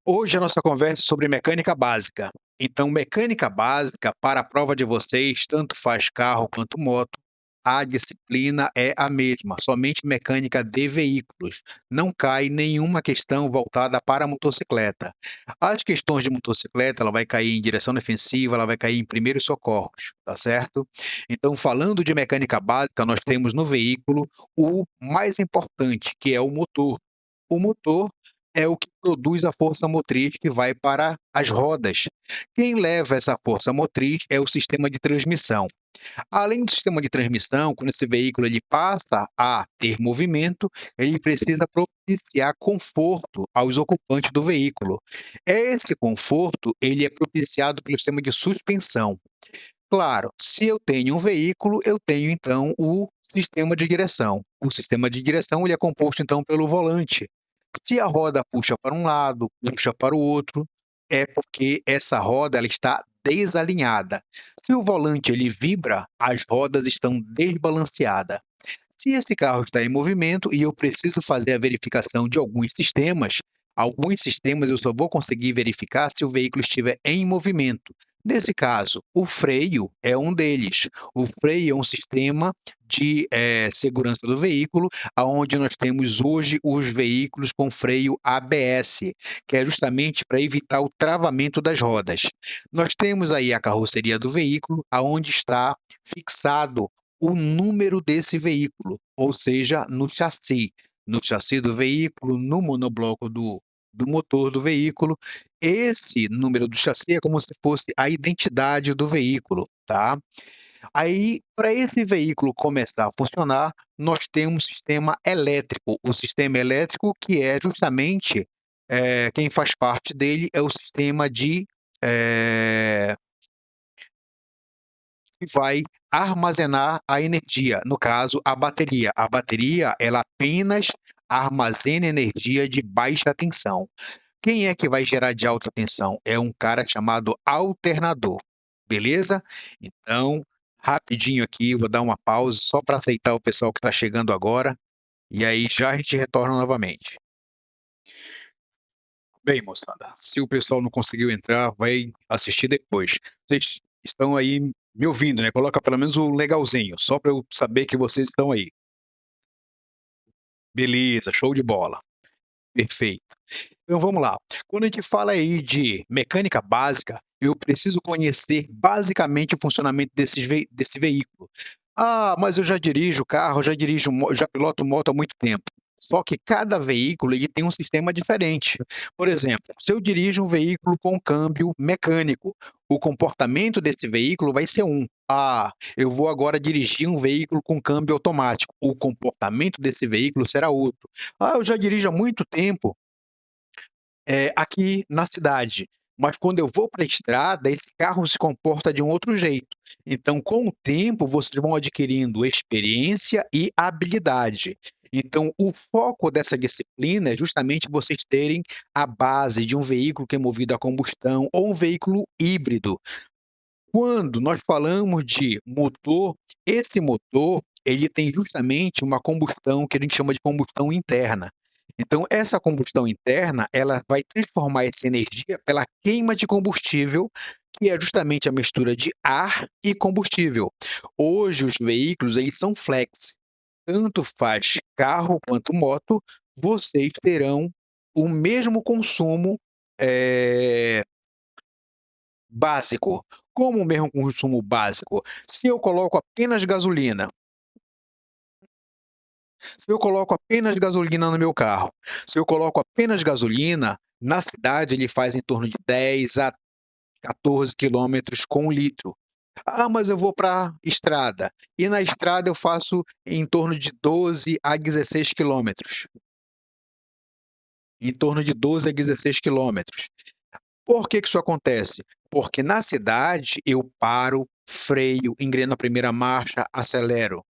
Hoje a nossa conversa é sobre mecânica básica. Então, mecânica básica, para a prova de vocês, tanto faz carro quanto moto, a disciplina é a mesma, somente mecânica de veículos. Não cai nenhuma questão voltada para a motocicleta. As questões de motocicleta, ela vai cair em direção defensiva, ela vai cair em primeiros socorros, tá certo? Então, falando de mecânica básica, nós temos no veículo o mais importante, que é o motor. O motor é o que produz a força motriz que vai para as rodas. Quem leva essa força motriz é o sistema de transmissão. Além do sistema de transmissão, quando esse veículo ele passa a ter movimento, ele precisa propiciar conforto aos ocupantes do veículo. Esse conforto ele é propiciado pelo sistema de suspensão. Claro, se eu tenho um veículo, eu tenho então o sistema de direção. O sistema de direção ele é composto então pelo volante. Se a roda puxa para um lado, puxa para o outro, é porque essa roda ela está desalinhada. Se o volante ele vibra, as rodas estão desbalanceadas. Se esse carro está em movimento e eu preciso fazer a verificação de alguns sistemas eu só vou conseguir verificar se o veículo estiver em movimento. Nesse caso, o freio é um deles. O freio é um sistema de segurança do veículo, aonde nós temos hoje os veículos com freio ABS, que é justamente para evitar o travamento das rodas. Nós temos aí a carroceria do veículo, aonde está fixado o número desse veículo, ou seja, no chassi do veículo, no monobloco do motor do veículo. Esse número do chassi é como se fosse a identidade do veículo, tá? Aí, para esse veículo começar a funcionar, nós temos um sistema elétrico. O sistema elétrico que é justamente, quem faz parte dele é o sistema de, que vai armazenar a energia, no caso, a bateria. A bateria, ela apenas armazena energia de baixa tensão. Quem é que vai gerar de alta tensão? É um cara chamado alternador, beleza? Então, rapidinho aqui, vou dar uma pausa só para aceitar o pessoal que está chegando agora, e aí já a gente retorna novamente. Bem, moçada, se o pessoal não conseguiu entrar, vai assistir depois. Vocês estão aí me ouvindo, né? Coloca pelo menos o legalzinho, só para eu saber que vocês estão aí. Beleza, show de bola. Perfeito. Então vamos lá. Quando a gente fala aí de mecânica básica, eu preciso conhecer basicamente o funcionamento desse veículo. Ah, mas eu já dirijo carro, já piloto moto há muito tempo. Só que cada veículo ele tem um sistema diferente. Por exemplo, se eu dirijo um veículo com câmbio mecânico, o comportamento desse veículo vai ser um. Ah, eu vou agora dirigir um veículo com câmbio automático. O comportamento desse veículo será outro. Ah, eu já dirijo há muito tempo aqui na cidade, mas quando eu vou para a estrada, esse carro se comporta de um outro jeito. Então, com o tempo, vocês vão adquirindo experiência e habilidade. Então, o foco dessa disciplina é justamente vocês terem a base de um veículo que é movido a combustão ou um veículo híbrido. Quando nós falamos de motor, esse motor, ele tem justamente uma combustão que a gente chama de combustão interna. Então, essa combustão interna, ela vai transformar essa energia pela queima de combustível, que é justamente a mistura de ar e combustível. Hoje, os veículos, eles são flex. Tanto faz carro quanto moto, vocês terão o mesmo consumo, eh, básico. Como o mesmo consumo básico? Se eu coloco apenas gasolina, se eu coloco apenas gasolina no meu carro, se eu coloco apenas gasolina, na cidade ele faz em torno de 10 a 14 quilômetros com 1 litro. Ah, mas eu vou para estrada. E na estrada eu faço em torno de 12 a 16 quilômetros. Em torno de 12 a 16 quilômetros. Por que que isso acontece? Porque na cidade eu paro, freio, engreno a primeira marcha, acelero.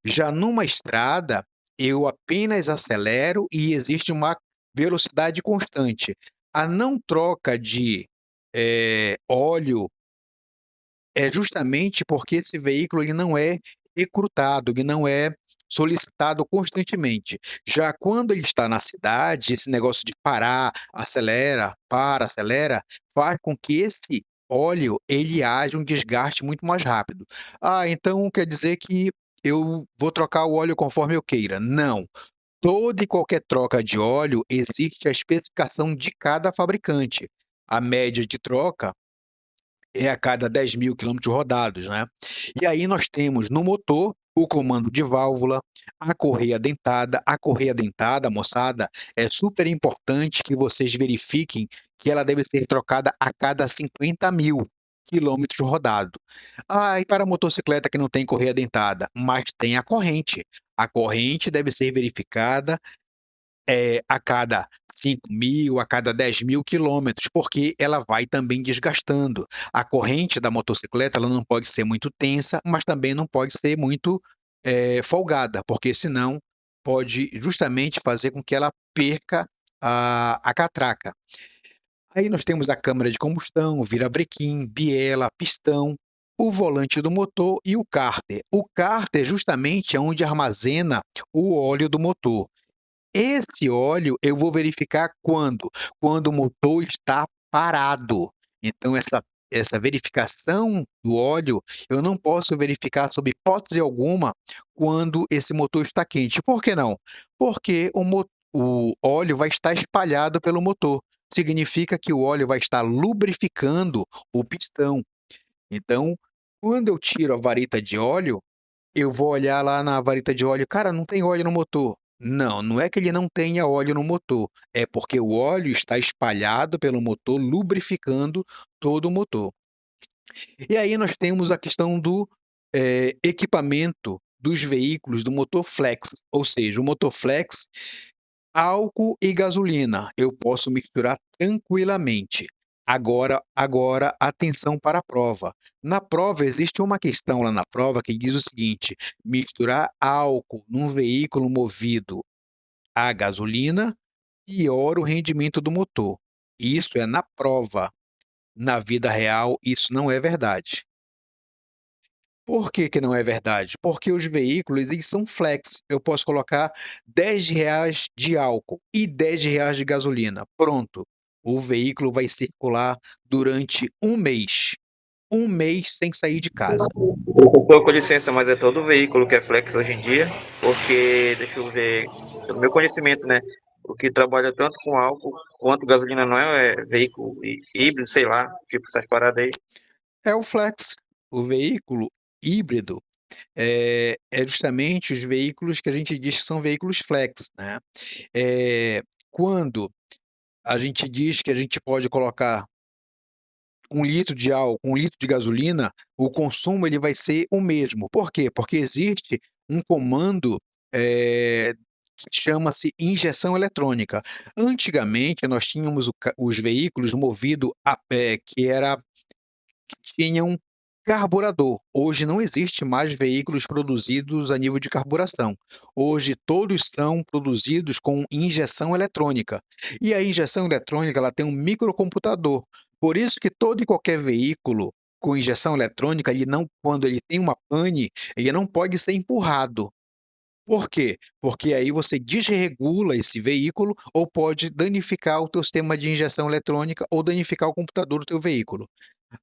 Já numa estrada, eu apenas acelero e existe uma velocidade constante. A não troca de, óleo é justamente porque esse veículo ele não é recrutado, ele não é solicitado constantemente. Já quando ele está na cidade, esse negócio de parar, acelera, para, acelera, faz com que esse óleo ele haja um desgaste muito mais rápido. "Ah, então quer dizer que eu vou trocar o óleo conforme eu queira". Não. Toda e qualquer troca de óleo existe a especificação de cada fabricante. A média de troca é a cada 10.000 quilômetros rodados, né. E aí nós temos no motor o comando de válvula, a correia dentada. A correia dentada, moçada, é super importante que vocês verifiquem que ela deve ser trocada a cada 50.000 quilômetros rodado. Ah, e para a motocicleta que não tem correia dentada? Mas tem a corrente. A corrente deve ser verificada a cada 5.000, a cada 10.000 quilômetros, porque ela vai também desgastando. A corrente da motocicleta, ela não pode ser muito tensa, mas também não pode ser muito, folgada, porque senão pode justamente fazer com que ela perca a catraca. Aí nós temos a câmara de combustão, o virabrequim, biela, pistão, o volante do motor e o cárter. O cárter justamente é onde armazena o óleo do motor. Esse óleo eu vou verificar quando? Quando o motor está parado. Então essa verificação do óleo, eu não posso verificar sob hipótese alguma quando esse motor está quente. Por que não? Porque o óleo vai estar espalhado pelo motor. Significa que o óleo vai estar lubrificando o pistão. Então, quando eu tiro a vareta de óleo, eu vou olhar lá na vareta de óleo: "Cara, não tem óleo no motor". Não, não é que ele não tenha óleo no motor, é porque o óleo está espalhado pelo motor, lubrificando todo o motor. E aí nós temos a questão do, equipamento dos veículos do motor flex, ou seja, o motor flex, álcool e gasolina, eu posso misturar tranquilamente. Agora atenção para a prova. Na prova existe uma questão lá na prova que diz o seguinte: misturar álcool num veículo movido a gasolina piora o rendimento do motor. Isso é na prova. Na vida real, isso não é verdade. Por que que não é verdade? Porque os veículos, eles são flex. Eu posso colocar R$ 10 de álcool e R$ 10 de gasolina. Pronto. O veículo vai circular durante um mês sem sair de casa. Professor, com licença, mas é todo veículo que é flex hoje em dia, porque, deixa eu ver, pelo meu conhecimento, né, o que trabalha tanto com álcool quanto gasolina não é veículo híbrido, sei lá, tipo essas paradas aí. É o flex. O veículo híbrido é justamente os veículos que a gente diz que são veículos flex, né. Quando a gente diz que a gente pode colocar 1 litro de álcool, 1 litro de gasolina, o consumo ele vai ser o mesmo. Por quê? Porque existe um comando, que chama-se injeção eletrônica. Antigamente, nós tínhamos os veículos movido a pé, que tinham carburador. Hoje não existe mais veículos produzidos a nível de carburação. Hoje todos são produzidos com injeção eletrônica. E a injeção eletrônica ela tem um microcomputador. Por isso que todo e qualquer veículo com injeção eletrônica, ele não, quando ele tem uma pane, ele não pode ser empurrado. Por quê? Porque aí você desregula esse veículo ou pode danificar o teu sistema de injeção eletrônica ou danificar o computador do teu veículo.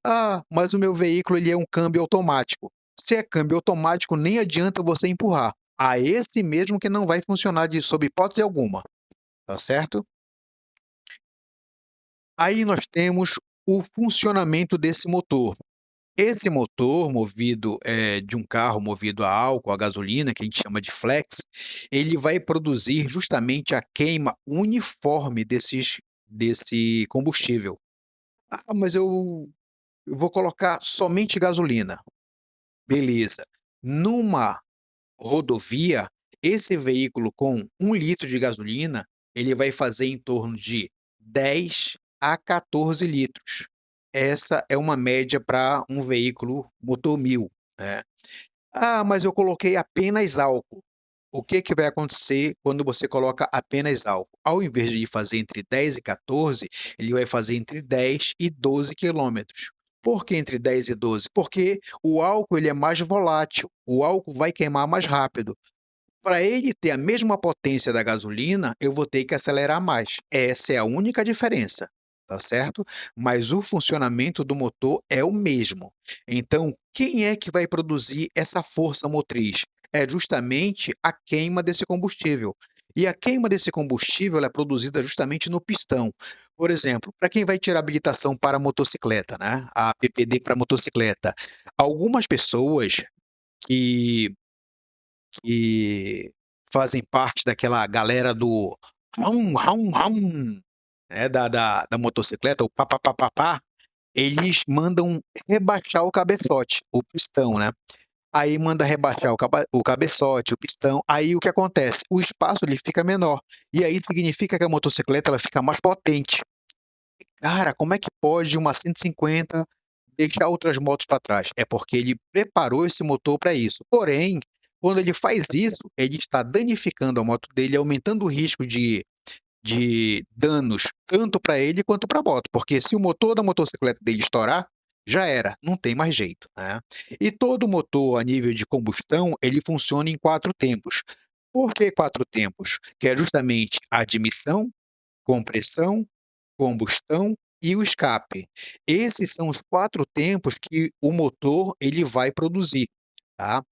"Ah, mas o meu veículo ele é um câmbio automático". Se é câmbio automático, nem adianta você empurrar. A esse mesmo que não vai funcionar de sob hipótese alguma, tá certo? Aí nós temos o funcionamento desse motor. Esse motor movido, de um carro movido a álcool, a gasolina, que a gente chama de flex, ele vai produzir justamente a queima uniforme desse combustível. "Ah, mas eu vou colocar somente gasolina". Beleza. Numa rodovia, esse veículo com 1 litro de gasolina, ele vai fazer em torno de 10 a 14 litros. Essa é uma média para um veículo motor 1000, né. "Ah, mas eu coloquei apenas álcool". O que que vai acontecer quando você coloca apenas álcool? Ao invés de fazer entre 10 e 14, ele vai fazer entre 10 e 12 quilômetros. Por que entre 10 e 12? Porque o álcool ele é mais volátil, o álcool vai queimar mais rápido. Para ele ter a mesma potência da gasolina, eu vou ter que acelerar mais. Essa é a única diferença, tá certo? Mas o funcionamento do motor é o mesmo. Então, quem é que vai produzir essa força motriz? É justamente a queima desse combustível. E a queima desse combustível ela é produzida justamente no pistão. Por exemplo, para quem vai tirar habilitação para motocicleta, né? A PPD para motocicleta, algumas pessoas que que fazem parte daquela galera do rum, rum, rum, né, da motocicleta, o pá, pá, pá, pá, pá, eles mandam rebaixar o cabeçote, o pistão, né. Aí manda rebaixar o cabeçote, o pistão, aí o que acontece? O espaço ele fica menor, e aí significa que a motocicleta ela fica mais potente. Cara, como é que pode uma 150 deixar outras motos para trás? É porque ele preparou esse motor para isso. Porém, quando ele faz isso, ele está danificando a moto dele, aumentando o risco de danos tanto para ele quanto para a moto, porque se o motor da motocicleta dele estourar, já era, não tem mais jeito, né. E todo motor a nível de combustão, ele funciona em 4 tempos. Por que 4 tempos? Que é justamente a admissão, compressão, combustão e o escape. Esses são os 4 tempos que o motor ele vai produzir, tá.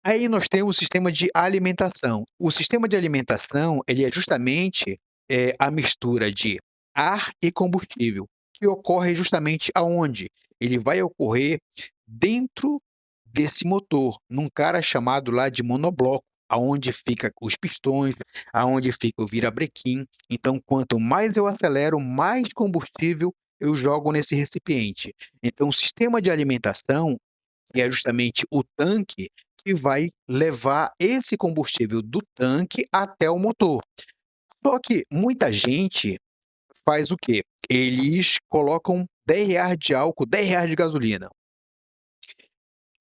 Aí nós temos o sistema de alimentação. O sistema de alimentação, ele é justamente, a mistura de ar e combustível, que ocorre justamente aonde? Ele vai ocorrer dentro desse motor, num cara chamado lá de monobloco, aonde fica os pistões, aonde fica o virabrequim. Então, quanto mais eu acelero, mais combustível eu jogo nesse recipiente. Então, o sistema de alimentação que é justamente o tanque que vai levar esse combustível do tanque até o motor. Só que muita gente faz o quê? Eles colocam R$ 10 de álcool, R$ 10 de gasolina.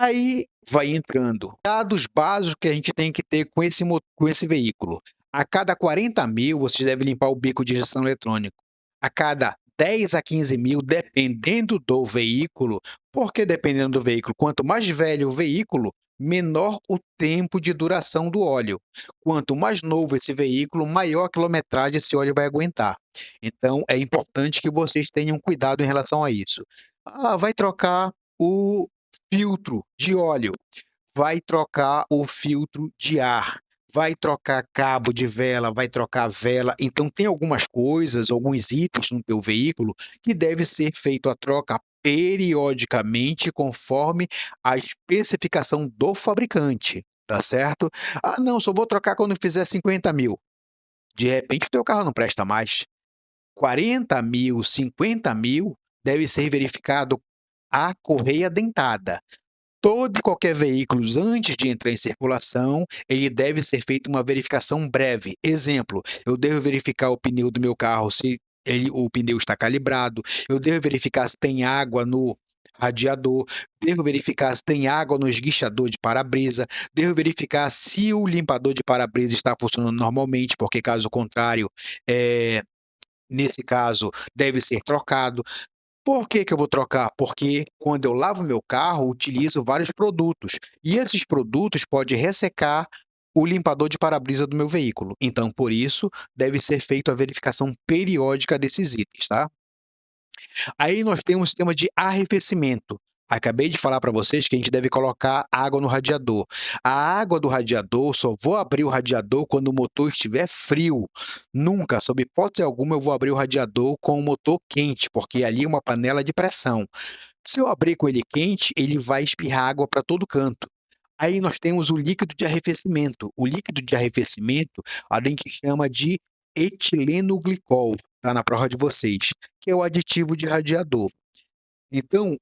Aí vai entrando dados básicos que a gente tem que ter com esse veículo. A cada 40.000, você deve limpar o bico de injeção eletrônico. A cada 10 a 15.000, dependendo do veículo, porque dependendo do veículo, quanto mais velho o veículo, menor o tempo de duração do óleo. Quanto mais novo esse veículo, maior a quilometragem esse óleo vai aguentar. Então, é importante que vocês tenham cuidado em relação a isso. Ah, vai trocar o filtro de óleo, vai trocar o filtro de ar, vai trocar cabo de vela, vai trocar vela. Então tem algumas coisas, alguns itens no teu veículo que deve ser feito a troca periodicamente conforme a especificação do fabricante, tá certo? "Ah não, só vou trocar quando fizer 50.000", de repente o teu carro não presta mais. 40.000, 50.000, deve ser verificado a correia dentada. Todo e qualquer veículo, antes de entrar em circulação, ele deve ser feita uma verificação breve. Exemplo, eu devo verificar o pneu do meu carro, se o pneu está calibrado, eu devo verificar se tem água no radiador, devo verificar se tem água no esguichador de para-brisa, devo verificar se o limpador de para-brisa está funcionando normalmente, porque caso contrário, nesse caso, deve ser trocado. Por que que eu vou trocar? Porque quando eu lavo meu carro, utilizo vários produtos, e esses produtos podem ressecar o limpador de para-brisa do meu veículo. Então, por isso, deve ser feita a verificação periódica desses itens, tá? Aí nós temos um sistema de arrefecimento. Acabei de falar para vocês que a gente deve colocar água no radiador. A água do radiador, só vou abrir o radiador quando o motor estiver frio. Nunca, sob hipótese alguma, eu vou abrir o radiador com o motor quente, porque ali é uma panela de pressão. Se eu abrir com ele quente, ele vai espirrar água para todo canto. Aí nós temos o líquido de arrefecimento. O líquido de arrefecimento, a gente chama de etileno glicol, tá na prova de vocês, que é o aditivo de radiador. Então,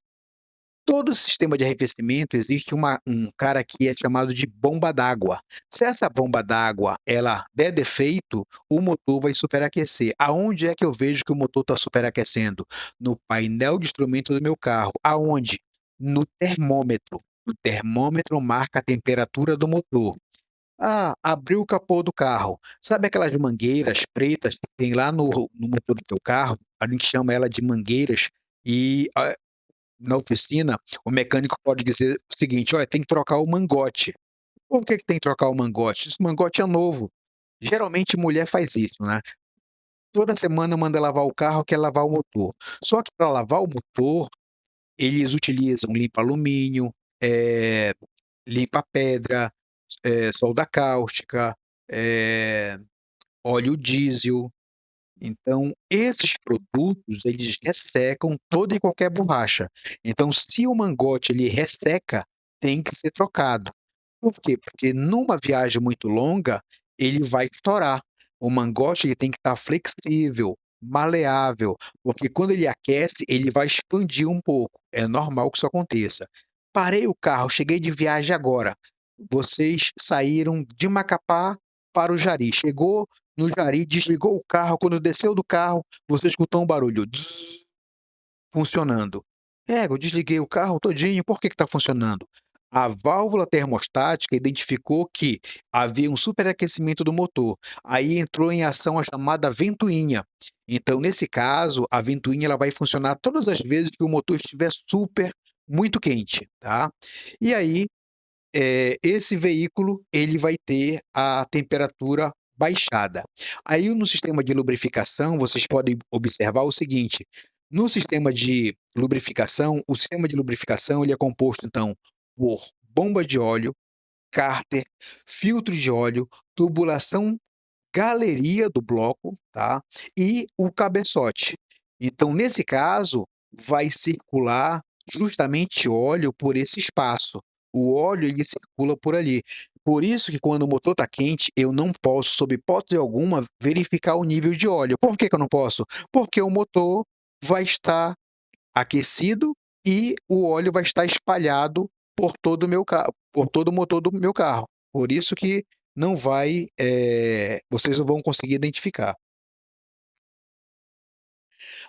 todo sistema de arrefecimento existe um cara que é chamado de bomba d'água. Se essa bomba d'água ela der defeito, o motor vai superaquecer. Aonde é que eu vejo que o motor está superaquecendo? No painel de instrumento do meu carro. Aonde? No termômetro. O termômetro marca a temperatura do motor. Ah, abriu o capô do carro. Sabe aquelas mangueiras pretas que tem lá no motor do teu carro? A gente chama ela de mangueiras e na oficina, o mecânico pode dizer o seguinte: "Olha, tem que trocar o mangote". Por que que tem que trocar o mangote? Esse mangote é novo. Geralmente mulher faz isso, né. Toda semana manda lavar o carro, quer lavar o motor. Só que para lavar o motor, eles utilizam limpa-alumínio, limpa-pedra, solda cáustica, eh, óleo diesel. Então, esses produtos, eles ressecam toda e qualquer borracha. Então, se o mangote ele resseca, tem que ser trocado. Por quê? Porque numa viagem muito longa, ele vai estourar. O mangote ele tem que estar flexível, maleável, porque quando ele aquece, ele vai expandir um pouco. É normal que isso aconteça. Parei o carro, cheguei de viagem agora. Vocês saíram de Macapá para o Jari. Chegou no Jari, desligou o carro. Quando desceu do carro, você escutou um barulho. Tss, funcionando. Eu desliguei o carro todinho, por que está funcionando? A válvula termostática identificou que havia um superaquecimento do motor. Aí entrou em ação a chamada ventoinha. Então, nesse caso, a ventoinha ela vai funcionar todas as vezes que o motor estiver muito quente, tá? E aí, esse veículo ele vai ter a temperatura baixada. Aí no sistema de lubrificação, vocês podem observar o seguinte: no sistema de lubrificação, o sistema de lubrificação ele é composto então por bomba de óleo, cárter, filtro de óleo, tubulação, galeria do bloco, tá, e o cabeçote. Então, nesse caso, vai circular justamente óleo por esse espaço. O óleo ele circula por ali. Por isso que quando o motor está quente, eu não posso, sob hipótese alguma, verificar o nível de óleo. Por que que eu não posso? Porque o motor vai estar aquecido e o óleo vai estar espalhado por todo o meu carro, por todo o motor do meu carro. Por isso que não vai, vocês não vão conseguir identificar.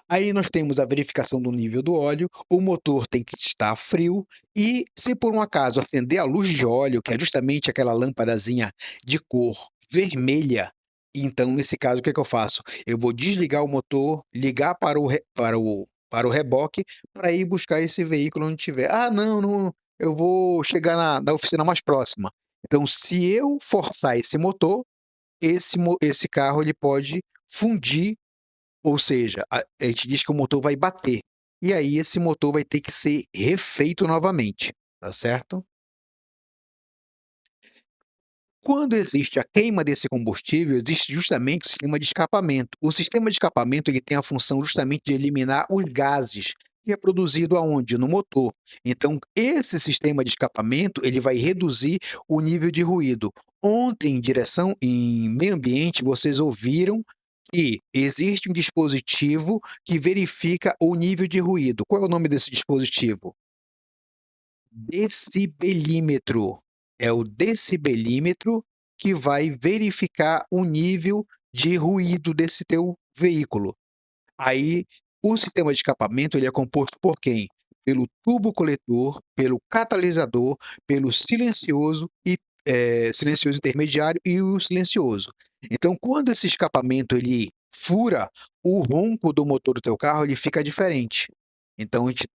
Aí nós temos a verificação do nível do óleo, o motor tem que estar frio e, se por um acaso acender a luz de óleo, que é justamente aquela lâmpadazinha de cor vermelha, então nesse caso o que é que eu faço? Eu vou desligar o motor, ligar para o reboque, para ir buscar esse veículo onde tiver. "Ah, não, não, eu vou chegar na oficina mais próxima". Então se eu forçar esse motor, esse carro ele pode fundir, ou seja, a gente diz que o motor vai bater, e aí esse motor vai ter que ser refeito novamente, tá certo? Quando existe a queima desse combustível, existe justamente o sistema de escapamento. O sistema de escapamento ele tem a função justamente de eliminar os gases, que é produzido aonde? No motor. Então, esse sistema de escapamento ele vai reduzir o nível de ruído. Ontem, em meio ambiente, vocês ouviram que existe um dispositivo que verifica o nível de ruído. Qual é o nome desse dispositivo? Decibelímetro. É o decibelímetro que vai verificar o nível de ruído desse teu veículo. Aí, o sistema de escapamento ele é composto por quem? Pelo tubo coletor, pelo catalisador, pelo silencioso e silencioso intermediário e o silencioso. Então, quando esse escapamento ele fura, o ronco do motor do teu carro ele fica diferente. Então, a gente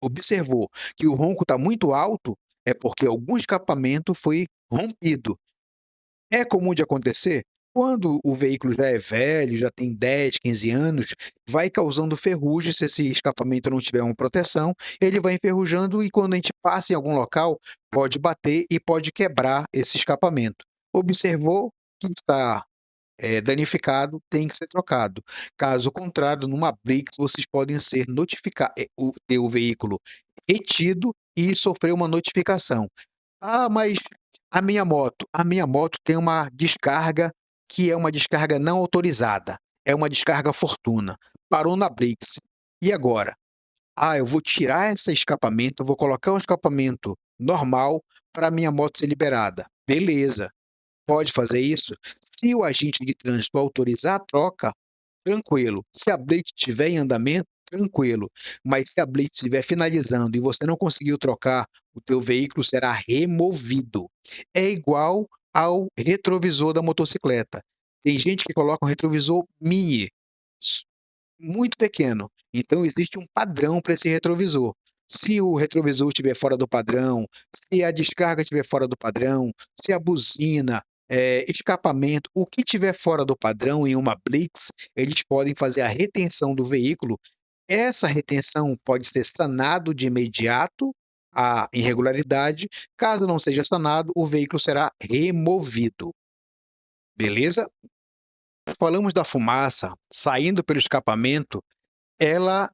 observou que o ronco está muito alto, é porque algum escapamento foi rompido. É comum de acontecer? Quando o veículo já é velho, já tem 10, 15 anos, vai causando ferrugem se esse escapamento não tiver uma proteção, ele vai enferrujando e quando a gente passa em algum local, pode bater e pode quebrar esse escapamento. Observou que está danificado, tem que ser trocado. Caso contrário, numa blitz, vocês podem ser ter o veículo retido e sofrer uma notificação. "Ah, mas a minha moto tem uma descarga que é uma descarga não autorizada, é uma descarga fortuna, parou na blitz. E agora? Ah, eu vou tirar esse escapamento, eu vou colocar um escapamento normal para a minha moto ser liberada". Beleza. Pode fazer isso? Se o agente de trânsito autorizar a troca, tranquilo. Se a blitz estiver em andamento, tranquilo. Mas se a blitz estiver finalizando e você não conseguiu trocar, o teu veículo será removido. É igual ao retrovisor da motocicleta. Tem gente que coloca um retrovisor mini. muito pequeno. Então existe um padrão para esse retrovisor. Se o retrovisor estiver fora do padrão, se a descarga estiver fora do padrão, se a buzina, escapamento, o que tiver fora do padrão em uma blitz, eles podem fazer a retenção do veículo. Essa retenção pode ser sanado de imediato a irregularidade. Caso não seja sanado, o veículo será removido. Beleza? Falamos da fumaça saindo pelo escapamento, ela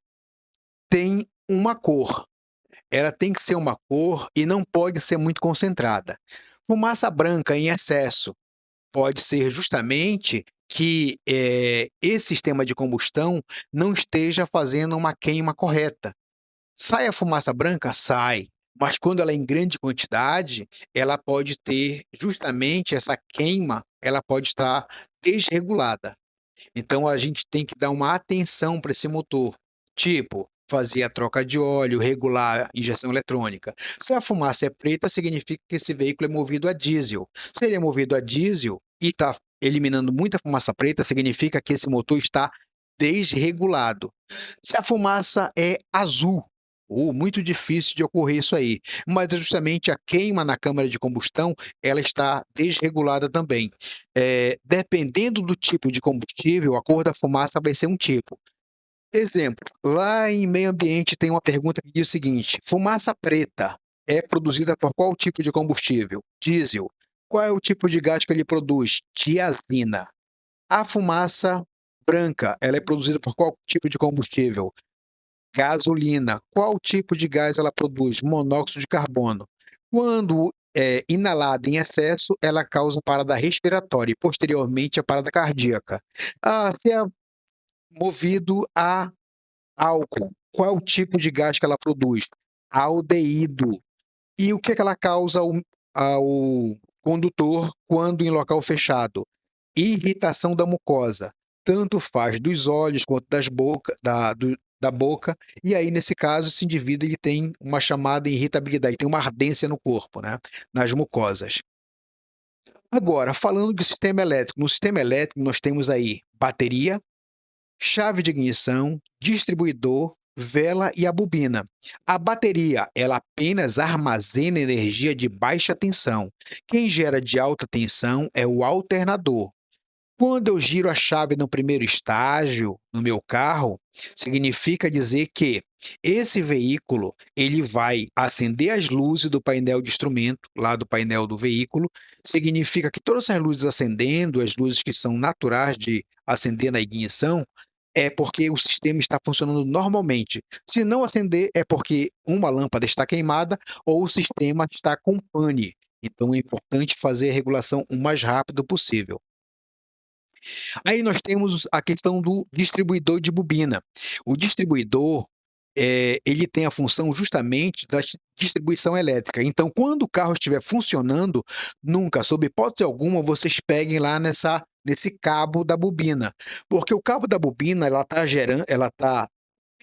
tem uma cor. Ela tem que ser uma cor e não pode ser muito concentrada. Fumaça branca em excesso pode ser justamente que, esse sistema de combustão não esteja fazendo uma queima correta. Sai a fumaça branca? Sai, mas quando ela é em grande quantidade, ela pode ter justamente essa queima, ela pode estar desregulada. Então a gente tem que dar uma atenção para esse motor, tipo, fazer a troca de óleo, regular a injeção eletrônica. Se a fumaça é preta, significa que esse veículo é movido a diesel. Se ele é movido a diesel e está eliminando muita fumaça preta, significa que esse motor está desregulado. Se a fumaça é azul, muito difícil de ocorrer isso aí, mas é justamente a queima na câmara de combustão, ela está desregulada também. Dependendo do tipo de combustível, a cor da fumaça vai ser um tipo. Exemplo, lá em meio ambiente tem uma pergunta que diz o seguinte: fumaça preta é produzida por qual tipo de combustível? Diesel. Qual é o tipo de gás que ele produz? Tiazina. A fumaça branca, ela é produzida por qual tipo de combustível? Gasolina. Qual tipo de gás ela produz? Monóxido de carbono. Quando inalada em excesso, ela causa parada respiratória e posteriormente a parada cardíaca. Se é movido a álcool, qual é o tipo de gás que ela produz? Aldeído. E o que que ela causa ao condutor quando em local fechado? Irritação da mucosa, tanto faz dos olhos quanto da boca, e aí nesse caso esse indivíduo ele tem uma chamada irritabilidade, tem uma ardência no corpo, né, nas mucosas. Agora, falando de sistema elétrico, no sistema elétrico nós temos aí bateria, chave de ignição, distribuidor, vela e a bobina. A bateria, ela apenas armazena energia de baixa tensão. Quem gera de alta tensão é o alternador. Quando eu giro a chave no primeiro estágio, no meu carro, significa dizer que esse veículo, ele vai acender as luzes do painel de instrumento, lá do painel do veículo, significa que todas essas luzes acendendo, as luzes que são naturais de acender na ignição, é porque o sistema está funcionando normalmente. Se não acender, é porque uma lâmpada está queimada ou o sistema está com pane. Então é importante fazer a regulação o mais rápido possível. Aí nós temos a questão do distribuidor de bobina. O distribuidor, ele tem a função justamente da distribuição elétrica. Então, quando o carro estiver funcionando, nunca, sob hipótese alguma, vocês peguem lá nesse cabo da bobina, porque o cabo da bobina ela está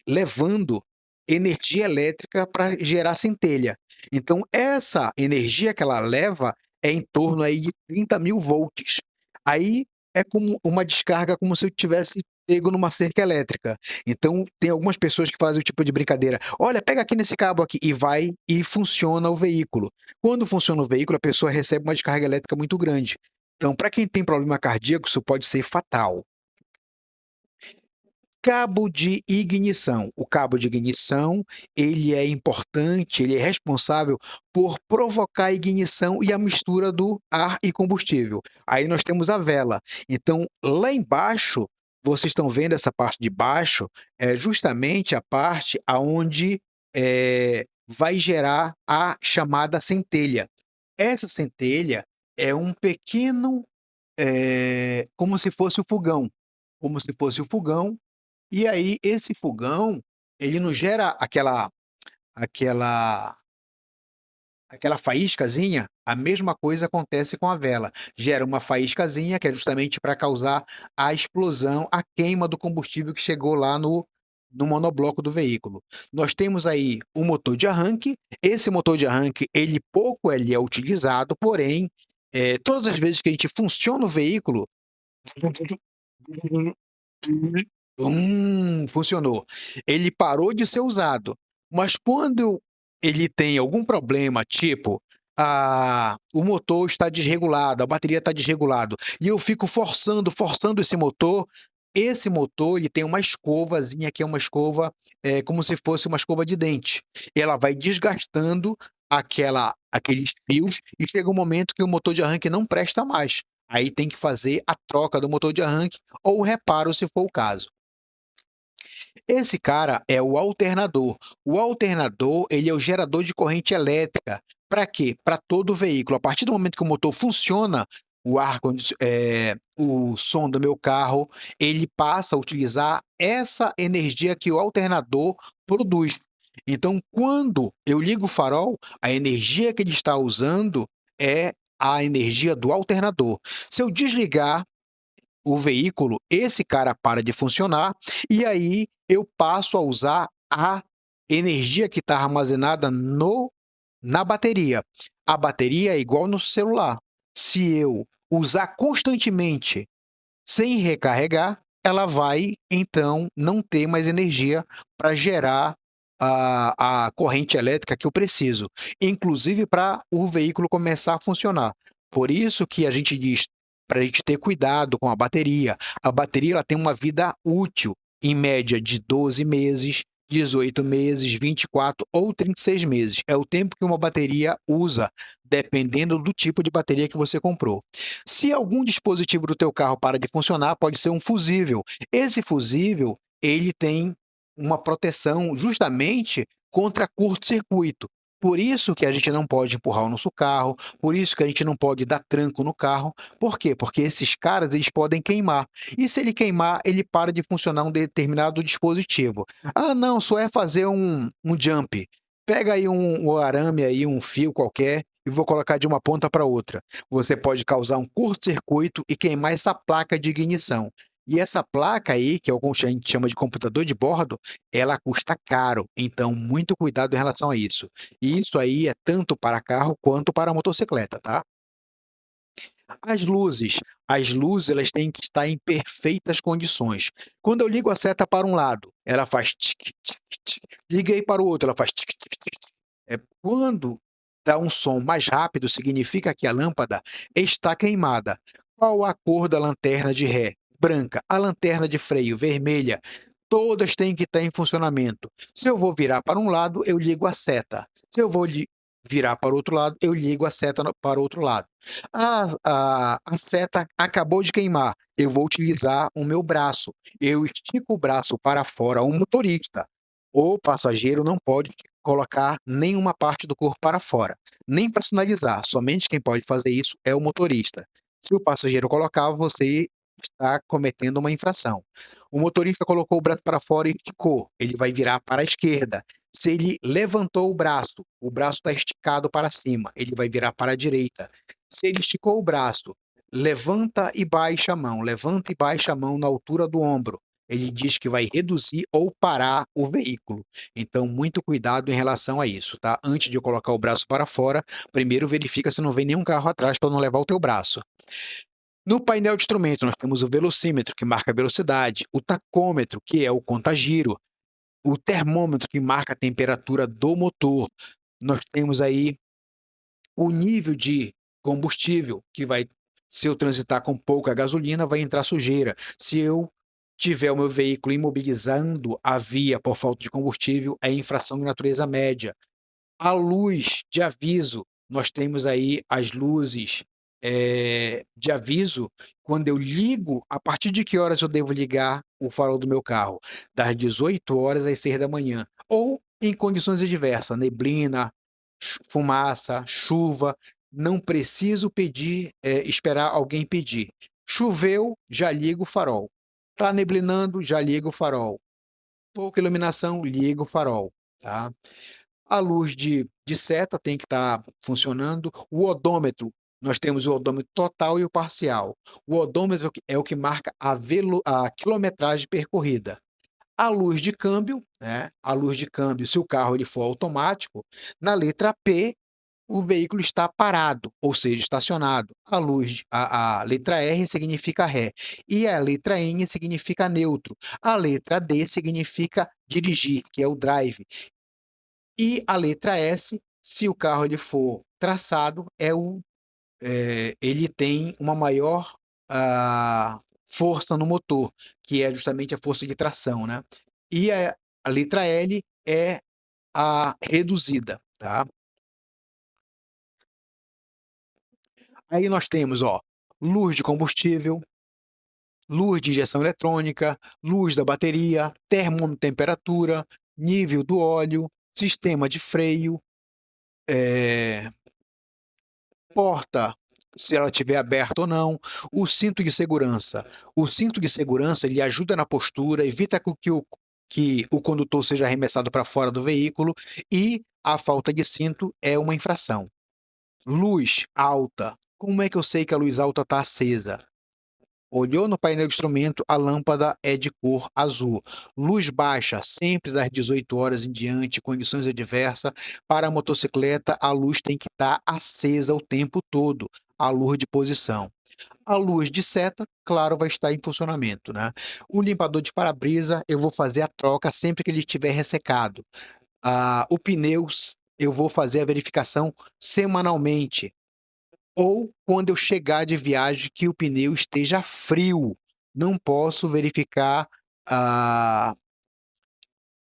levando energia elétrica para gerar centelha. Então, essa energia que ela leva é em torno aí de 30.000 volts. Aí é como uma descarga, como se eu tivesse pego numa cerca elétrica. Então, tem algumas pessoas que fazem o tipo de brincadeira: olha, pega aqui nesse cabo aqui, e vai e funciona o veículo. Quando funciona o veículo, a pessoa recebe uma descarga elétrica muito grande. Então, para quem tem problema cardíaco, isso pode ser fatal. Cabo de ignição. O cabo de ignição, ele é importante, ele é responsável por provocar a ignição e a mistura do ar e combustível. Aí nós temos a vela. Então, lá embaixo, vocês estão vendo essa parte de baixo, é justamente a parte aonde, vai gerar a chamada centelha. Essa centelha é um pequeno, como se fosse o fogão, como se fosse o fogão, e aí esse fogão, ele não gera aquela aquela faíscazinha, a mesma coisa acontece com a vela. Gera uma faíscazinha que é justamente para causar a explosão, a queima do combustível que chegou lá no monobloco do veículo. Nós temos aí o motor de arranque, esse motor de arranque, ele é utilizado, porém, todas as vezes que a gente funciona o veículo Funcionou. Ele parou de ser usado, mas quando ele tem algum problema, tipo, o motor está desregulado, a bateria está desregulado, e eu fico forçando esse motor ele tem uma escovazinha que é uma escova, como se fosse uma escova de dente. Ela vai desgastando aqueles fios e chega um momento que o motor de arranque não presta mais. Aí tem que fazer a troca do motor de arranque ou o reparo, se for o caso. Esse cara é o alternador. O alternador, ele é o gerador de corrente elétrica. Para quê? Para todo o veículo. A partir do momento que o motor funciona, o som do meu carro, ele passa a utilizar essa energia que o alternador produz. Então, quando eu ligo o farol, a energia que ele está usando é a energia do alternador. Se eu desligar o veículo, esse cara para de funcionar, e aí eu passo a usar a energia que está armazenada no na bateria. A bateria é igual no celular. Se eu usar constantemente sem recarregar, ela vai então não ter mais energia para gerar a corrente elétrica que eu preciso, inclusive para o veículo começar a funcionar. Por isso que a gente diz para a gente ter cuidado com a bateria. A bateria ela tem uma vida útil, em média, de 12 meses, 18 meses, 24 ou 36 meses. É o tempo que uma bateria usa, dependendo do tipo de bateria que você comprou. Se algum dispositivo do teu carro para de funcionar, pode ser um fusível. Esse fusível, ele tem uma proteção justamente contra curto-circuito. Por isso que a gente não pode empurrar o nosso carro, por isso que a gente não pode dar tranco no carro. Por quê? Porque esses caras, eles podem queimar. E se ele queimar, ele para de funcionar um determinado dispositivo. Ah, não, só é fazer um jump. Pega aí um arame aí, um fio qualquer, e vou colocar de uma ponta para outra. Você pode causar um curto-circuito e queimar essa placa de ignição. E essa placa aí, que é o que a gente chama de computador de bordo, ela custa caro. Então, muito cuidado em relação a isso. E isso aí é tanto para carro quanto para motocicleta, tá? As luzes elas têm que estar em perfeitas condições. Quando eu ligo a seta para um lado, ela faz tic, tic, tic. Liguei para o outro, ela faz tic, tic, tic. Quando dá um som mais rápido, significa que a lâmpada está queimada. Qual a cor da lanterna de ré? Branca. A lanterna de freio, vermelha. Todas têm que estar em funcionamento. Se eu vou virar para um lado, eu ligo a seta. Se eu vou virar para o outro lado, eu ligo a seta para o outro lado. A seta acabou de queimar. Eu vou utilizar o meu braço. Eu estico o braço para fora. O motorista, o passageiro não pode colocar nenhuma parte do corpo para fora, nem para sinalizar. Somente quem pode fazer isso é o motorista. Se o passageiro colocar, você está cometendo uma infração. O motorista colocou o braço para fora e esticou, ele vai virar para a esquerda. Se ele levantou o braço está esticado para cima, ele vai virar para a direita. Se ele esticou o braço, levanta e baixa a mão na altura do ombro. Ele diz que vai reduzir ou parar o veículo. Então, muito cuidado em relação a isso, tá? Antes de eu colocar o braço para fora, primeiro verifica se não vem nenhum carro atrás para não levar o teu braço. No painel de instrumento, nós temos o velocímetro, que marca a velocidade, o tacômetro, que é o contagiro, o termômetro, que marca a temperatura do motor. Nós temos aí o nível de combustível, que vai, se eu transitar com pouca gasolina, vai entrar sujeira. Se eu tiver o meu veículo imobilizando a via por falta de combustível, é infração de natureza média. A luz de aviso, nós temos aí as luzes de aviso. Quando eu ligo, a partir de que horas eu devo ligar o farol do meu carro? Das 18 horas às 6 da manhã. Ou em condições adversas, neblina, fumaça, chuva. Não preciso esperar alguém pedir. Choveu, já ligo o farol. Está neblinando, já ligo o farol. Pouca iluminação, ligo o farol. Tá? A luz de seta tem que estar funcionando. O odômetro, nós temos o odômetro total e o parcial. O odômetro é o que marca a quilometragem percorrida. A luz de câmbio, né? A luz de câmbio, se o carro ele for automático, na letra P, o veículo está parado, ou seja, estacionado. A letra R significa ré e a letra N significa neutro. A letra D significa dirigir, que é o drive. E a letra S, se o carro ele for traçado, ele tem uma maior força no motor, que é justamente a força de tração, né? E a letra L é a reduzida, tá? Aí nós temos, ó, luz de combustível, luz de injeção eletrônica, luz da bateria, termotemperatura, nível do óleo, sistema de freio, porta, se ela estiver aberta ou não, o cinto de segurança. O cinto de segurança ele ajuda na postura, evita que o condutor seja arremessado para fora do veículo e a falta de cinto é uma infração. Luz alta. Como é que eu sei que a luz alta está acesa? Olhou no painel de instrumento, a lâmpada é de cor azul. Luz baixa, sempre das 18 horas em diante, condições adversas. Para a motocicleta, a luz tem que estar acesa o tempo todo, a luz de posição. A luz de seta, claro, vai estar em funcionamento, né? O limpador de para-brisa, eu vou fazer a troca sempre que ele estiver ressecado. O pneu, eu vou fazer a verificação semanalmente ou quando eu chegar de viagem que o pneu esteja frio. Não posso verificar a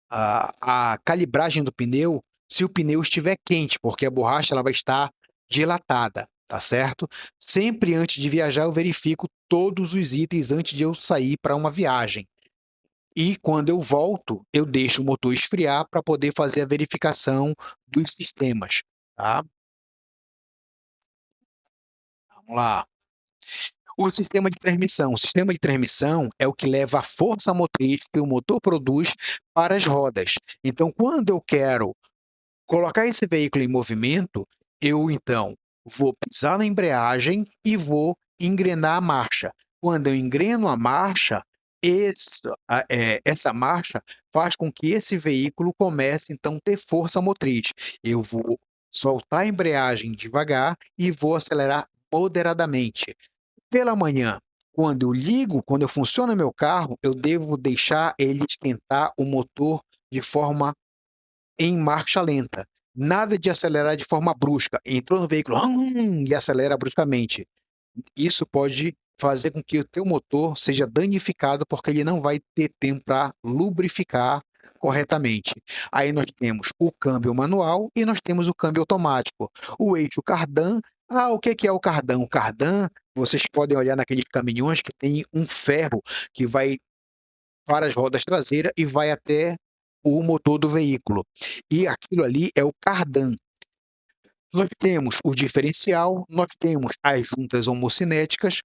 a calibragem do pneu se o pneu estiver quente, porque a borracha ela vai estar dilatada, tá certo? Sempre antes de viajar eu verifico todos os itens antes de eu sair para uma viagem. E quando eu volto, eu deixo o motor esfriar para poder fazer a verificação dos sistemas, tá? Vamos lá. O sistema de transmissão. O sistema de transmissão é o que leva a força motriz que o motor produz para as rodas. Então, quando eu quero colocar esse veículo em movimento, eu então vou pisar na embreagem e vou engrenar a marcha. Quando eu engreno a marcha, essa marcha faz com que esse veículo comece então a ter força motriz. Eu vou soltar a embreagem devagar e vou acelerar moderadamente. Pela manhã, quando eu funciono meu carro, eu devo deixar ele esquentar o motor de forma em marcha lenta. Nada de acelerar de forma brusca. Entrou no veículo e acelera bruscamente. Isso pode fazer com que o teu motor seja danificado, porque ele não vai ter tempo para lubrificar corretamente. Aí nós temos o câmbio manual e nós temos o câmbio automático. O eixo cardan. O que é o cardan? O cardan, vocês podem olhar naqueles caminhões que tem um ferro que vai para as rodas traseiras e vai até o motor do veículo. E aquilo ali é o cardan. Nós temos o diferencial, nós temos as juntas homocinéticas,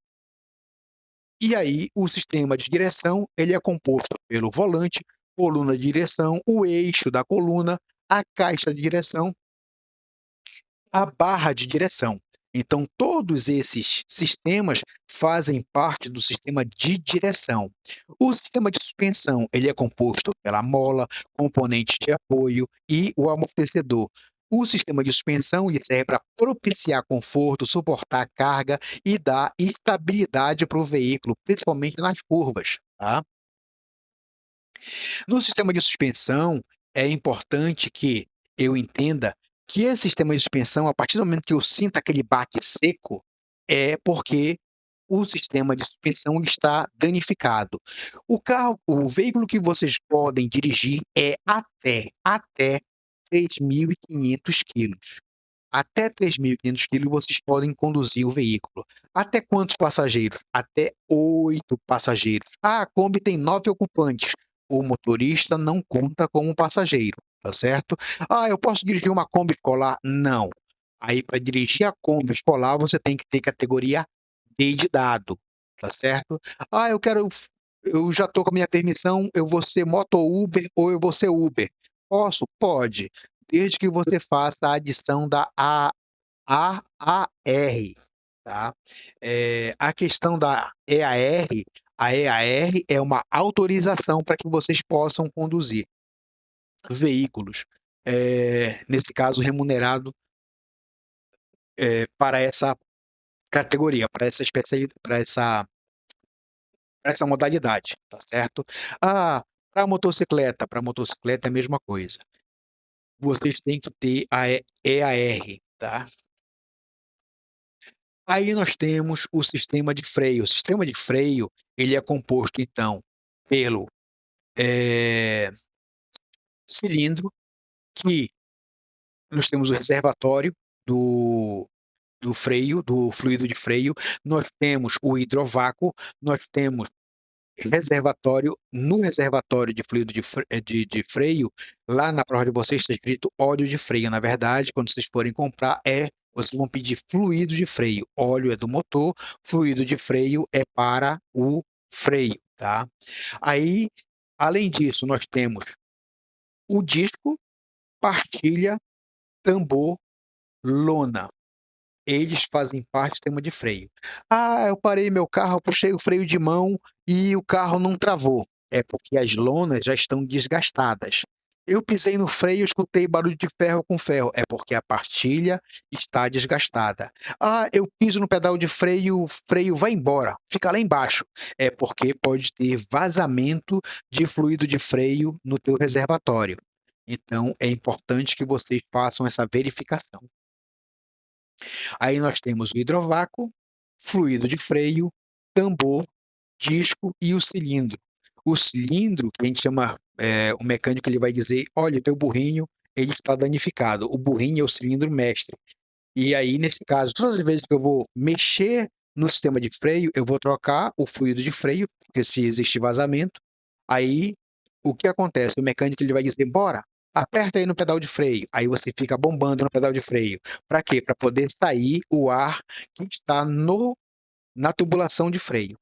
e aí o sistema de direção ele é composto pelo volante, coluna de direção, o eixo da coluna, a caixa de direção, a barra de direção. Então, todos esses sistemas fazem parte do sistema de direção. O sistema de suspensão ele é composto pela mola, componentes de apoio e o amortecedor. O sistema de suspensão ele serve para propiciar conforto, suportar carga e dar estabilidade para o veículo, principalmente nas curvas. Tá? No sistema de suspensão, é importante que eu entenda que esse sistema de suspensão, a partir do momento que eu sinto aquele baque seco, é porque o sistema de suspensão está danificado. O veículo que vocês podem dirigir é até 3.500 quilos. Até 3.500 quilos vocês podem conduzir o veículo. Até quantos passageiros? Até 8 passageiros. A Kombi tem 9 ocupantes. O motorista não conta como passageiro, tá certo? Eu posso dirigir uma Kombi escolar? Não. Aí, para dirigir a Kombi escolar, você tem que ter categoria D de dado, tá certo? Eu já estou com a minha permissão, eu vou ser moto Uber ou eu vou ser Uber. Posso? Pode, desde que você faça a adição da AAR, tá? A questão da EAR, a EAR é uma autorização para que vocês possam conduzir veículos, nesse caso remunerado para essa categoria, para essa especialidade, para essa modalidade, tá certo? Ah, para motocicleta é a mesma coisa. Vocês têm que ter a EAR, tá? Aí nós temos o sistema de freio. O sistema de freio, ele é composto, então, pelo cilindro, que nós temos o reservatório do, do freio, do fluido de freio, nós temos o hidrovácuo, nós temos reservatório. No reservatório de fluido de freio, lá na prova de vocês está escrito óleo de freio. Na verdade, quando vocês forem comprar, vocês vão pedir fluido de freio. Óleo é do motor, fluido de freio é para o freio, tá? Aí, além disso, nós temos o disco, pastilha, tambor, lona. Eles fazem parte do sistema de freio. Ah, eu parei meu carro, puxei o freio de mão e o carro não travou. É porque as lonas já estão desgastadas. Eu pisei no freio, escutei barulho de ferro com ferro. É porque a pastilha está desgastada. Ah, eu piso no pedal de freio, o freio vai embora, fica lá embaixo. É porque pode ter vazamento de fluido de freio no teu reservatório. Então, é importante que vocês façam essa verificação. Aí nós temos o hidrovácuo, fluido de freio, tambor, disco e o cilindro. O cilindro, que a gente chama, o mecânico ele vai dizer, olha, o teu burrinho ele está danificado. O burrinho é o cilindro mestre. E aí, nesse caso, todas as vezes que eu vou mexer no sistema de freio, eu vou trocar o fluido de freio, porque se existe vazamento, aí o que acontece? O mecânico ele vai dizer, bora, aperta aí no pedal de freio. Aí você fica bombando no pedal de freio. Para quê? Para poder sair o ar que está na tubulação de freio.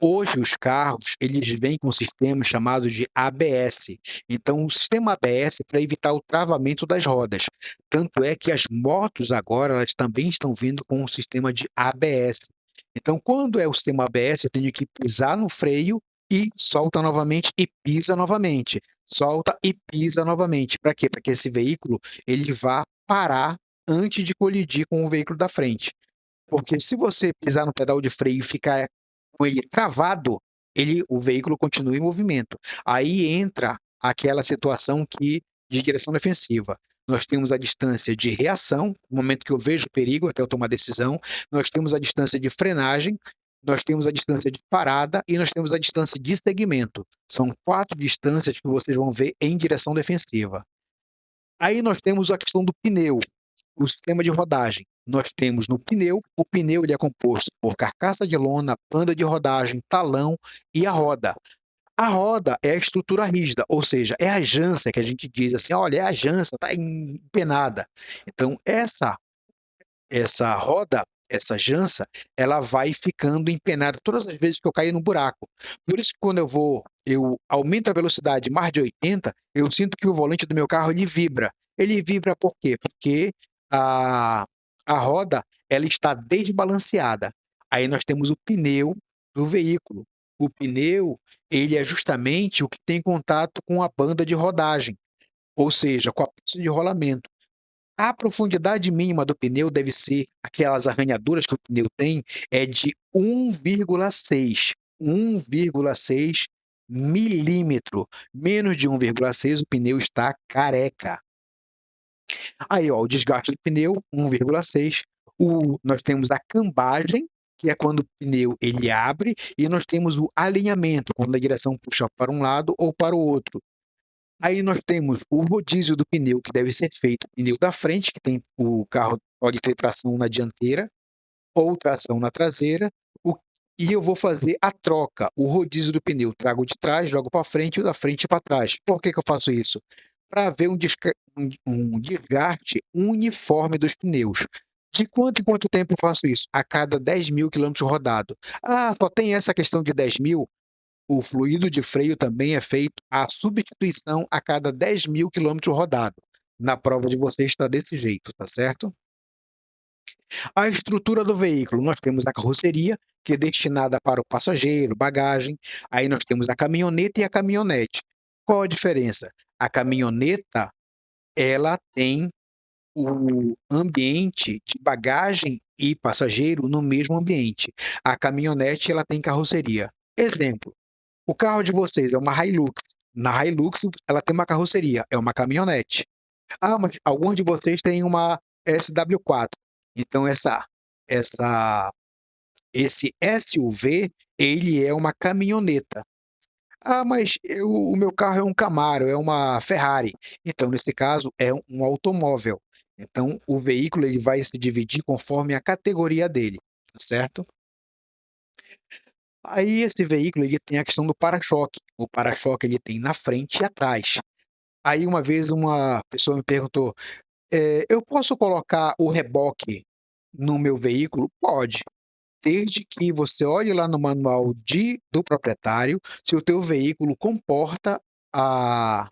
Hoje os carros, eles vêm com um sistema chamado de ABS. Então, o sistema ABS é para evitar o travamento das rodas. Tanto é que as motos agora, elas também estão vindo com um sistema de ABS. Então, quando é o sistema ABS, eu tenho que pisar no freio e solta novamente e pisa novamente. Solta e pisa novamente. Para quê? Para que esse veículo ele vá parar antes de colidir com o veículo da frente. Porque se você pisar no pedal de freio e ficar com ele travado, o veículo continua em movimento. Aí entra aquela situação de direção defensiva. Nós temos a distância de reação, no momento que eu vejo perigo até eu tomar decisão. Nós temos a distância de frenagem, nós temos a distância de parada e nós temos a distância de segmento. São 4 distâncias que vocês vão ver em direção defensiva. Aí nós temos a questão do pneu, o sistema de rodagem. Nós temos no pneu, o pneu ele é composto por carcaça de lona, banda de rodagem, talão e a roda. A roda é a estrutura rígida, ou seja, é a jança que a gente diz assim, olha, é a jança, está empenada. Então, essa roda, essa jança, ela vai ficando empenada todas as vezes que eu caio no buraco. Por isso que quando eu aumento a velocidade mais de 80, eu sinto que o volante do meu carro ele vibra. Ele vibra por quê? Porque a, a roda ela está desbalanceada. Aí nós temos o pneu do veículo. O pneu, ele é justamente o que tem contato com a banda de rodagem, ou seja, com a pista de rolamento. A profundidade mínima do pneu deve ser aquelas arranhaduras que o pneu tem, é de 1,6 milímetro. Menos de 1,6 o pneu está careca. Aí, ó, o desgaste do pneu, 1,6. Nós temos a cambagem, que é quando o pneu ele abre, e nós temos o alinhamento, quando a direção puxa para um lado ou para o outro. Aí nós temos o rodízio do pneu, que deve ser feito pneu da frente, que tem o carro pode ter tração na dianteira ou tração na traseira, e eu vou fazer a troca, o rodízio do pneu. Trago o de trás, jogo para frente e o da frente para trás. Por que eu faço isso? Para ver um desgaste uniforme dos pneus. De quanto em quanto tempo eu faço isso? A cada 10.000 quilômetros rodado. Ah, só tem essa questão de 10.000? O fluido de freio também é feito a substituição a cada 10.000 quilômetros rodado. Na prova de vocês está desse jeito, tá certo? A estrutura do veículo, nós temos a carroceria, que é destinada para o passageiro, bagagem. Aí nós temos a caminhoneta e a caminhonete. Qual a diferença? A caminhoneta, ela tem o ambiente de bagagem e passageiro no mesmo ambiente. A caminhonete ela tem carroceria. Exemplo, o carro de vocês é uma Hilux. Na Hilux ela tem uma carroceria, é uma caminhonete. Ah, mas alguns de vocês têm uma SW4. Então essa esse SUV, ele é uma caminhoneta. Ah, mas o meu carro é um Camaro, é uma Ferrari. Então, nesse caso, é um automóvel. Então, o veículo ele vai se dividir conforme a categoria dele, tá certo? Aí, esse veículo ele tem a questão do para-choque. O para-choque ele tem na frente e atrás. Aí, uma vez, uma pessoa me perguntou: eu posso colocar o reboque no meu veículo? Pode. Desde que você olhe lá no manual do proprietário se o teu veículo comporta a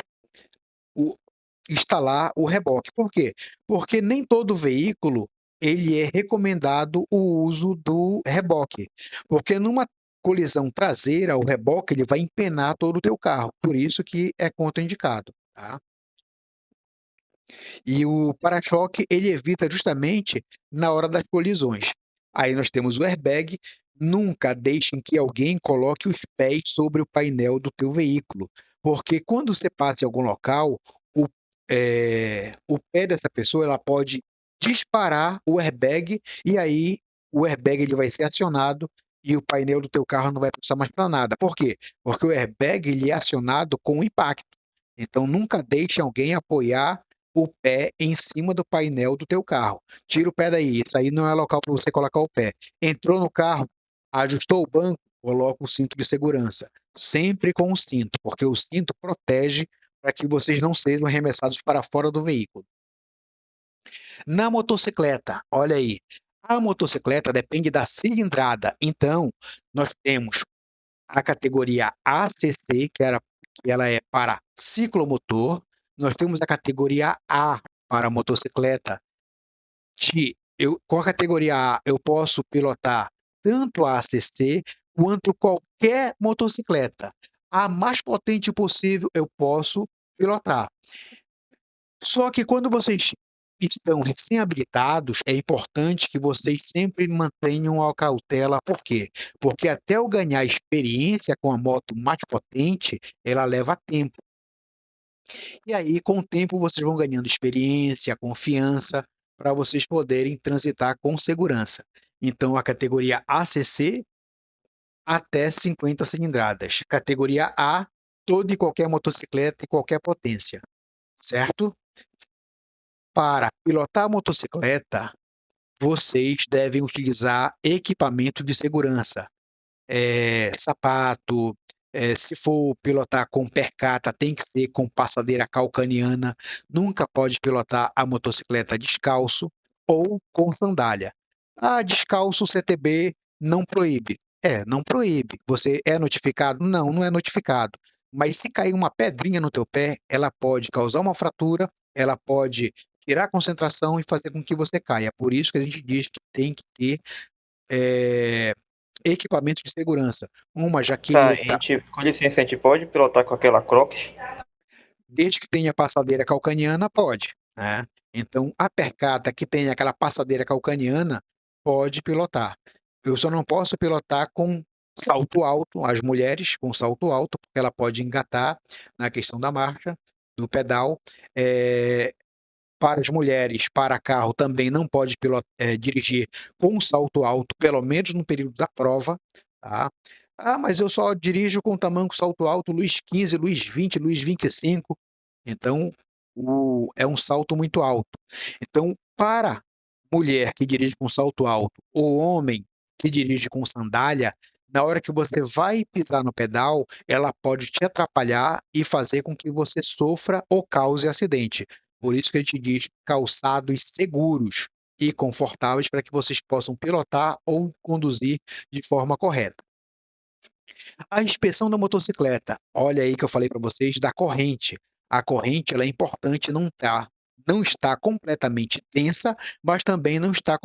o instalar o reboque. Por quê? Porque nem todo veículo ele é recomendado o uso do reboque, porque numa colisão traseira, o reboque ele vai empenar todo o teu carro, por isso que é contraindicado, tá? E o para-choque ele evita justamente na hora das colisões. Aí nós temos o airbag. Nunca deixem que alguém coloque os pés sobre o painel do teu veículo, porque quando você passa em algum local, o, o pé dessa pessoa ela pode disparar o airbag e aí o airbag ele vai ser acionado e o painel do teu carro não vai passar mais para nada. Por quê? Porque o airbag ele é acionado com impacto. Então nunca deixe alguém apoiar o pé em cima do painel do teu carro. Tira o pé daí, isso aí não é local para você colocar o pé. Entrou no carro, ajustou o banco, coloca o cinto de segurança. Sempre com o cinto, porque o cinto protege para que vocês não sejam arremessados para fora do veículo. Na motocicleta, olha aí, a motocicleta depende da cilindrada. Então, nós temos a categoria ACC, que ela é para ciclomotor. Nós temos a categoria A para motocicleta. Com a categoria A, eu posso pilotar tanto a ACC quanto qualquer motocicleta. A mais potente possível eu posso pilotar. Só que quando vocês estão recém-habilitados, é importante que vocês sempre mantenham a cautela. Por quê? Porque até eu ganhar experiência com a moto mais potente, ela leva tempo. E aí, com o tempo, vocês vão ganhando experiência, confiança, para vocês poderem transitar com segurança. Então, a categoria ACC até 50 cilindradas. Categoria A, toda e qualquer motocicleta e qualquer potência, certo? Para pilotar a motocicleta, vocês devem utilizar equipamento de segurança, sapato, se for pilotar com percata, tem que ser com passadeira calcaniana, nunca pode pilotar a motocicleta descalço ou com sandália. Ah, descalço o CTB não proíbe. Não proíbe. Você é notificado? Não, não é notificado. Mas se cair uma pedrinha no teu pé, ela pode causar uma fratura, ela pode tirar a concentração e fazer com que você caia. Por isso que a gente diz que tem que ter eh, equipamento de segurança, uma Tá, a jaqueta, gente, com licença, a gente pode pilotar com aquela Crocs? desde que tenha passadeira calcaniana, pode, né? Então, a percata que tem aquela passadeira calcaniana pode pilotar. Eu só não posso pilotar com salto alto, as mulheres com salto alto, porque ela pode engatar na questão da marcha, do pedal. Eh, para as mulheres, para carro, também não pode dirigir com salto alto, pelo menos no período da prova, tá? Ah, mas eu só dirijo com tamanco salto alto, luz 15, luz 20, luz 25. Então, é um salto muito alto. Então, para mulher que dirige com salto alto ou homem que dirige com sandália, na hora que você vai pisar no pedal, ela pode te atrapalhar e fazer com que você sofra ou cause acidente. Por isso que a gente diz calçados seguros e confortáveis para que vocês possam pilotar ou conduzir de forma correta. A inspeção da motocicleta, olha aí que eu falei para vocês da corrente. A corrente ela é importante não está completamente tensa, mas também não está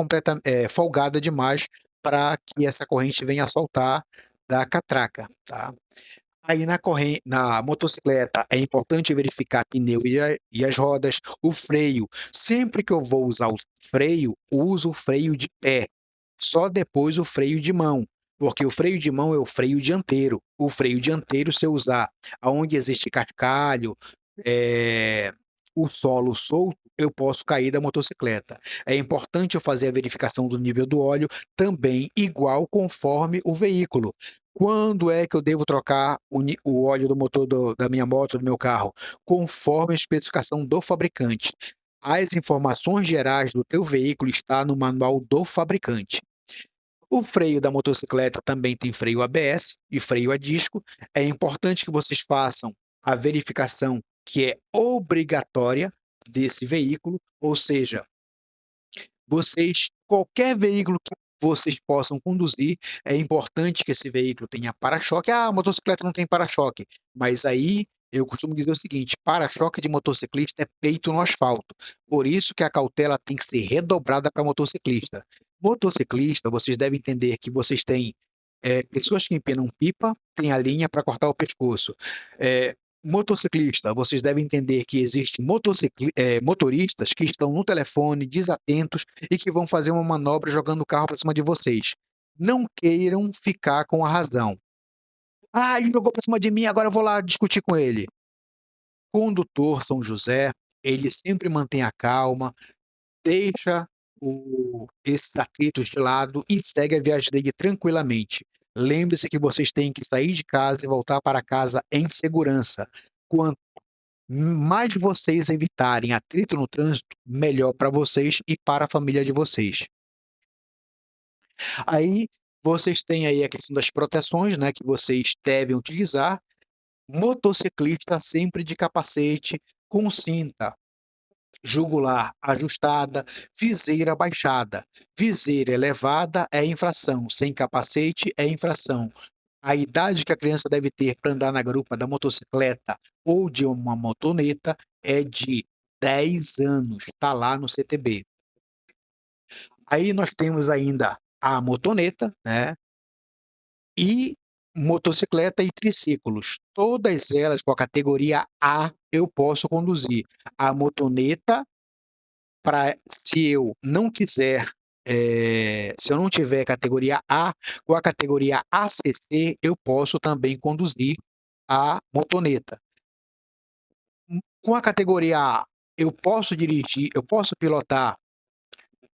folgada demais para que essa corrente venha a soltar da catraca, tá? Aí na motocicleta é importante verificar pneu e as rodas, o freio. Sempre que eu vou usar o freio, uso o freio de pé, só depois o freio de mão, porque o freio de mão é o freio dianteiro. O freio dianteiro, se eu usar aonde existe cascalho, eh, o solo solto, eu posso cair da motocicleta. É importante eu fazer a verificação do nível do óleo também igual conforme o veículo. Quando é que eu devo trocar o óleo do motor da minha moto, do meu carro? Conforme a especificação do fabricante. As informações gerais do teu veículo está no manual do fabricante. O freio da motocicleta também tem freio ABS e freio a disco. É importante que vocês façam a verificação que é obrigatória desse veículo, ou seja, qualquer veículo que vocês possam conduzir, é importante que esse veículo tenha para-choque. Ah, a motocicleta não tem para-choque, mas aí eu costumo dizer o seguinte: para-choque de motociclista é peito no asfalto. Por isso que a cautela tem que ser redobrada para motociclista. Motociclista, vocês devem entender que vocês têm pessoas que empinam pipa, tem a linha para cortar o pescoço. Motociclista, vocês devem entender que existem motoristas que estão no telefone, desatentos, e que vão fazer uma manobra jogando o carro para cima de vocês. Não queiram ficar com a razão. Ah, ele jogou para cima de mim, agora eu vou lá discutir com ele. Condutor São José, ele sempre mantém a calma, deixa esses atritos de lado e segue a viagem dele tranquilamente. Lembre-se que vocês têm que sair de casa e voltar para casa em segurança. Quanto mais vocês evitarem atrito no trânsito, melhor para vocês e para a família de vocês. Aí vocês têm aí a questão das proteções, né, que vocês devem utilizar. Motociclista sempre de capacete, com cinta, jugular ajustada, viseira baixada. Viseira elevada é infração, sem capacete é infração. A idade que a criança deve ter para andar na garupa da motocicleta ou de uma motoneta é de 10 anos, está lá no CTB. Aí nós temos ainda a motoneta, né? E motocicleta e triciclos. Todas elas com a categoria A eu posso conduzir. A motoneta, se eu não quiser, se eu não tiver categoria A, com a categoria ACC eu posso também conduzir a motoneta. Com a categoria A, eu posso pilotar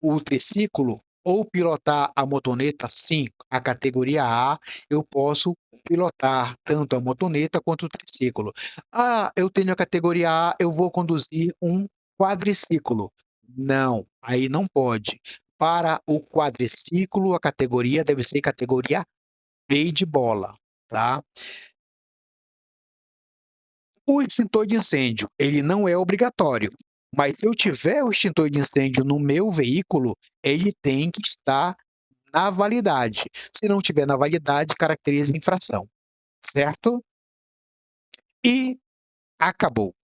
o triciclo ou pilotar a motoneta? Sim, a categoria A, eu posso pilotar tanto a motoneta quanto o triciclo. Ah, eu tenho a categoria A, eu vou conduzir um quadriciclo. Não, aí não pode. Para o quadriciclo, a categoria deve ser categoria B de bola, tá? O extintor de incêndio, ele não é obrigatório, mas se eu tiver o extintor de incêndio no meu veículo, ele tem que estar na validade. Se não tiver na validade, caracteriza infração, certo? E acabou.